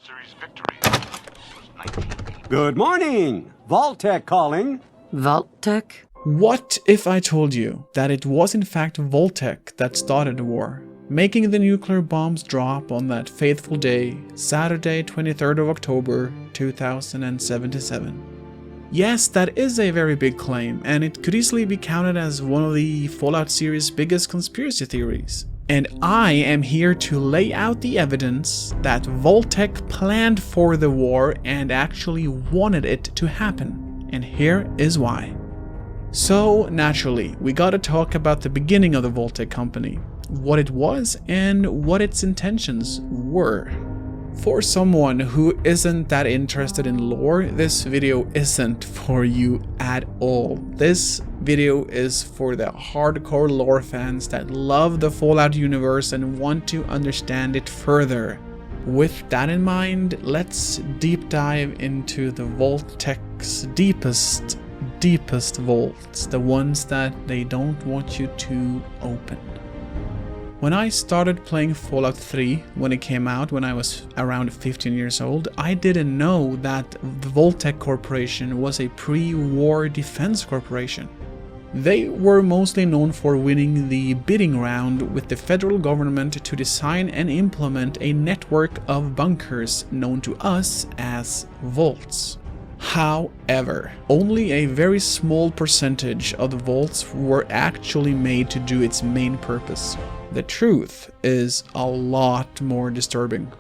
Series victory was 1980. Good morning! Vault-Tec calling. Vault-Tec? What if I told you that it was in fact Vault-Tec that started the war, making the nuclear bombs drop on that fateful day, Saturday 23rd of October 2077? Yes, that is a very big claim, and it could easily be counted as one of the Fallout series' biggest conspiracy theories. And I am here to lay out the evidence that Vault-Tec planned for the war and actually wanted it to happen. And here is why. So, naturally, we gotta talk about the beginning of the Vault-Tec company, what it was and what its intentions were. For someone who isn't that interested in lore, this video isn't for you at all. This video is for the hardcore lore fans that love the Fallout universe and want to understand it further. With that in mind, let's deep dive into the Vault-Tec's deepest vaults, the ones that they don't want you to open. When I started playing Fallout 3 when it came out when I was around 15 years old, I didn't know that the Vault-Tec Corporation was a pre-war defense corporation. They were mostly known for winning the bidding round with the federal government to design and implement a network of bunkers known to us as vaults. However, only a very small percentage of the vaults were actually made to do its main purpose. The truth is a lot more disturbing.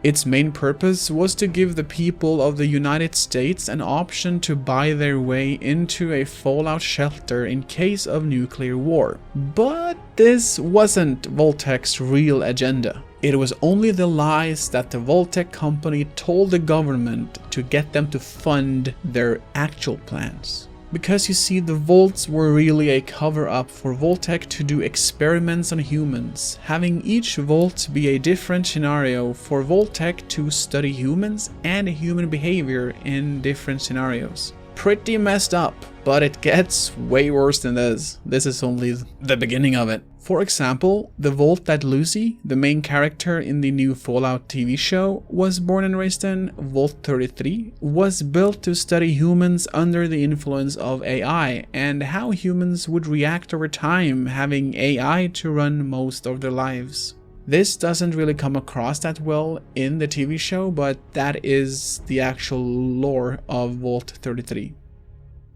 Its main purpose was to give the people of the United States an option to buy their way into a fallout shelter in case of nuclear war. But this wasn't Vault-Tec's real agenda. It was only the lies that the Vault-Tec company told the government to get them to fund their actual plans. Because you see, the vaults were really a cover-up for Vault-Tec to do experiments on humans, having each vault be a different scenario for Vault-Tec to study humans and human behavior in different scenarios. Pretty messed up, but it gets way worse than this. This is only the beginning of it. For example, the vault that Lucy, the main character in the new Fallout TV show, was born and raised in, Vault 33, was built to study humans under the influence of AI and how humans would react over time having AI to run most of their lives. This doesn't really come across that well in the TV show, but that is the actual lore of Vault 33.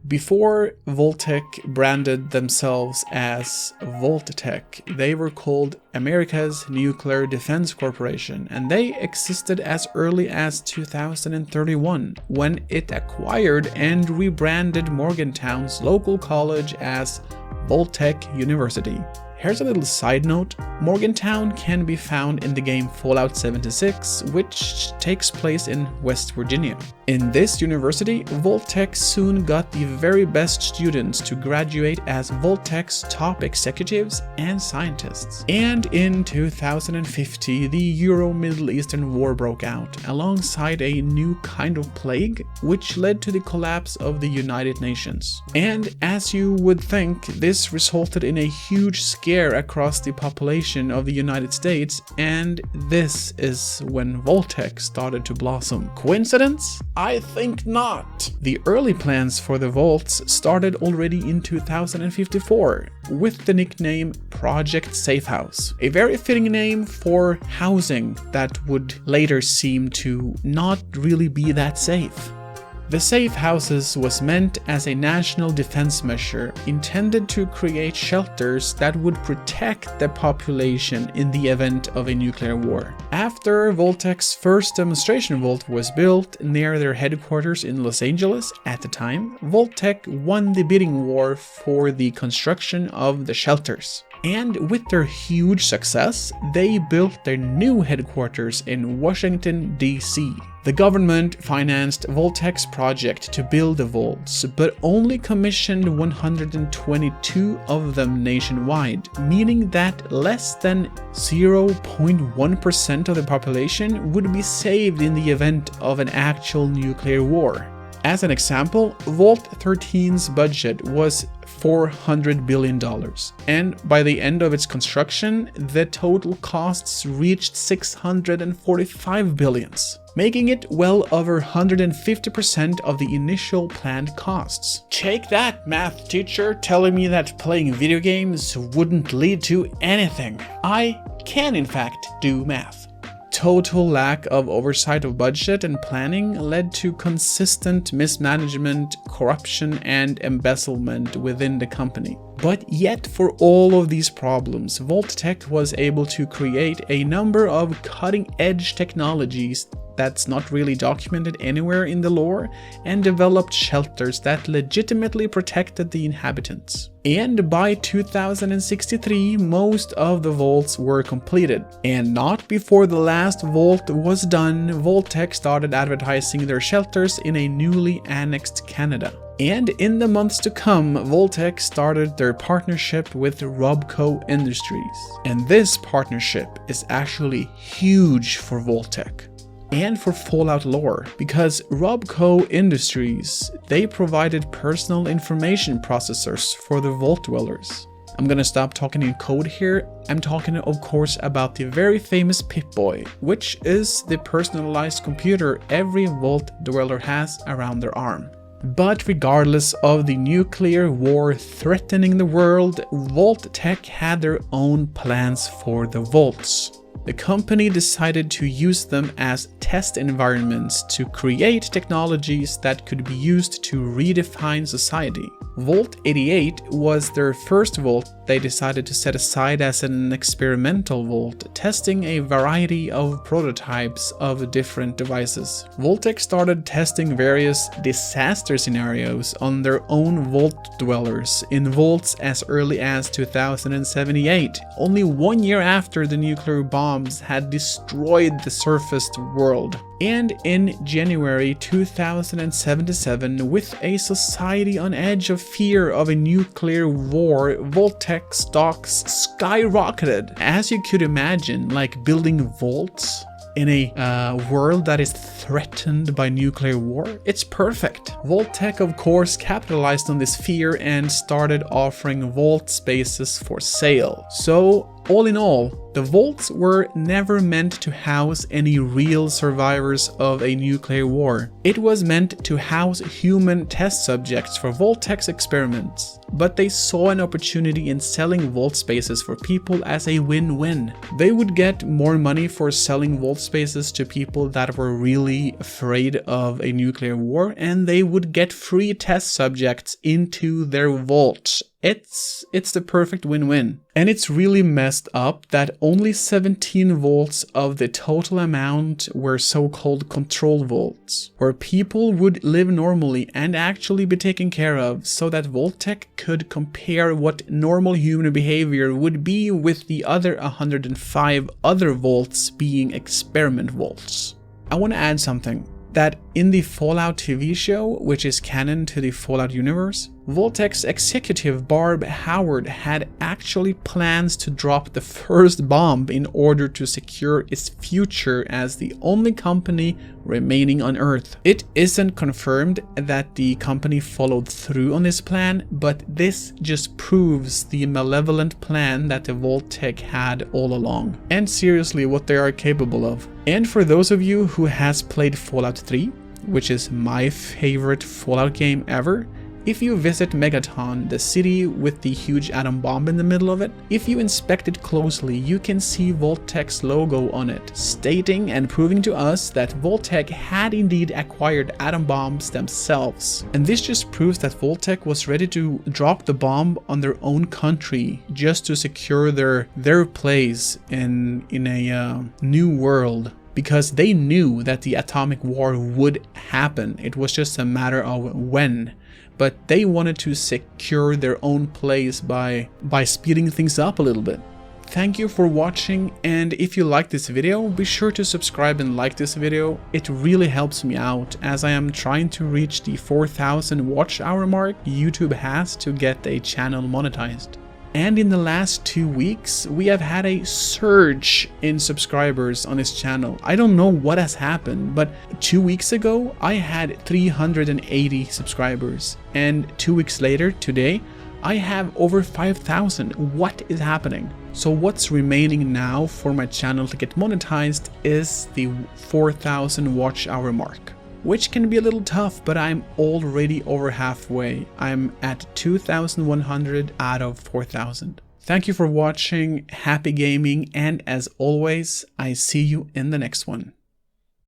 Before Vault-Tec branded themselves as Vault-Tec, they were called America's Nuclear Defense Corporation, and they existed as early as 2031, when it acquired and rebranded Morgantown's local college as Vault-Tec University. Here's a little side note. Morgantown can be found in the game Fallout 76, which takes place in West Virginia. In this university, Vault-Tec soon got the very best students to graduate as Vault-Tec's top executives and scientists. And in 2050, the Euro-Middle Eastern War broke out, alongside a new kind of plague, which led to the collapse of the United Nations. And as you would think, this resulted in a huge scare across the population of the United States, and this is when Vault-Tec started to blossom. Coincidence? I think not. The early plans for the vaults started already in 2054 with the nickname Project Safe House, a very fitting name for housing that would later seem to not really be that safe. The safe houses was meant as a national defense measure intended to create shelters that would protect the population in the event of a nuclear war. After Vault-Tec's first demonstration vault was built near their headquarters in Los Angeles at the time, Vault-Tec won the bidding war for the construction of the shelters. And with their huge success, they built their new headquarters in Washington, D.C. The government financed Vault-Tec's project to build the vaults, but only commissioned 122 of them nationwide, meaning that less than 0.1% of the population would be saved in the event of an actual nuclear war. As an example, Vault 13's budget was $400 billion, and by the end of its construction, the total costs reached $645 billion, making it well over 150% of the initial planned costs. Take that, math teacher, telling me that playing video games wouldn't lead to anything. I can in fact do math. Total lack of oversight of budget and planning led to consistent mismanagement, corruption, and embezzlement within the company. But yet, for all of these problems, Vault-Tec was able to create a number of cutting-edge technologies that's not really documented anywhere in the lore, and developed shelters that legitimately protected the inhabitants. And by 2063, most of the vaults were completed. And not before the last vault was done, Vault-Tec started advertising their shelters in a newly annexed Canada. And in the months to come, Vault-Tec started their partnership with Robco Industries. And this partnership is actually huge for Vault-Tec and for Fallout lore, because Robco Industries, they provided personal information processors for the Vault Dwellers. I'm gonna stop talking in code here. I'm talking, of course, about the very famous Pip-Boy, which is the personalized computer every Vault Dweller has around their arm. But regardless of the nuclear war threatening the world, Vault-Tec had their own plans for the vaults. The company decided to use them as test environments to create technologies that could be used to redefine society. Vault 88 was their first vault they decided to set aside as an experimental vault, testing a variety of prototypes of different devices. Vault-Tec started testing various disaster scenarios on their own Vault Dwellers in vaults as early as 2078, only 1 year after the nuclear bombs had destroyed the surfaced world. And in January 2077, with a society on edge of fear of a nuclear war, Vault-Tec stocks skyrocketed. As you could imagine, like building vaults in a world that is threatened by nuclear war, it's perfect. Vault-Tec, of course, capitalized on this fear and started offering vault spaces for sale. So, all in all, the vaults were never meant to house any real survivors of a nuclear war. It was meant to house human test subjects for Vault-Tec's experiments. But they saw an opportunity in selling vault spaces for people as a win-win. They would get more money for selling vault spaces to people that were really afraid of a nuclear war, and they would get free test subjects into their vaults. It's the perfect win-win. And it's really messed up that only 17 vaults of the total amount were so-called control vaults, where people would live normally and actually be taken care of, so that Vault-Tec could compare what normal human behavior would be with the other 105 other vaults being experiment vaults. I want to add something. That in the Fallout TV show, which is canon to the Fallout universe, Vault-Tec's executive Barb Howard had actually plans to drop the first bomb in order to secure its future as the only company remaining on Earth. It isn't confirmed that the company followed through on this plan, but this just proves the malevolent plan that the Vault-Tec had all along, and seriously what they are capable of. And for those of you who has played Fallout 3, which is my favorite Fallout game ever, if you visit Megaton, the city with the huge atom bomb in the middle of it, if you inspect it closely, you can see Vault-Tec's logo on it, stating and proving to us that Vault-Tec had indeed acquired atom bombs themselves. And this just proves that Vault-Tec was ready to drop the bomb on their own country just to secure their place in a new world. Because they knew that the atomic war would happen. It was just a matter of when. But they wanted to secure their own place by speeding things up a little bit. Thank you for watching, and if you like this video, be sure to subscribe and like this video. It really helps me out, as I am trying to reach the 4,000 watch hour mark YouTube has to get a channel monetized. And in the last 2 weeks, we have had a surge in subscribers on this channel. I don't know what has happened, but 2 weeks ago, I had 380 subscribers. And 2 weeks later, today, I have over 5,000. What is happening? So what's remaining now for my channel to get monetized is the 4,000 watch hour mark, which can be a little tough, but I'm already over halfway. I'm at 2,100 out of 4,000. Thank you for watching, happy gaming, and as always, I see you in the next one.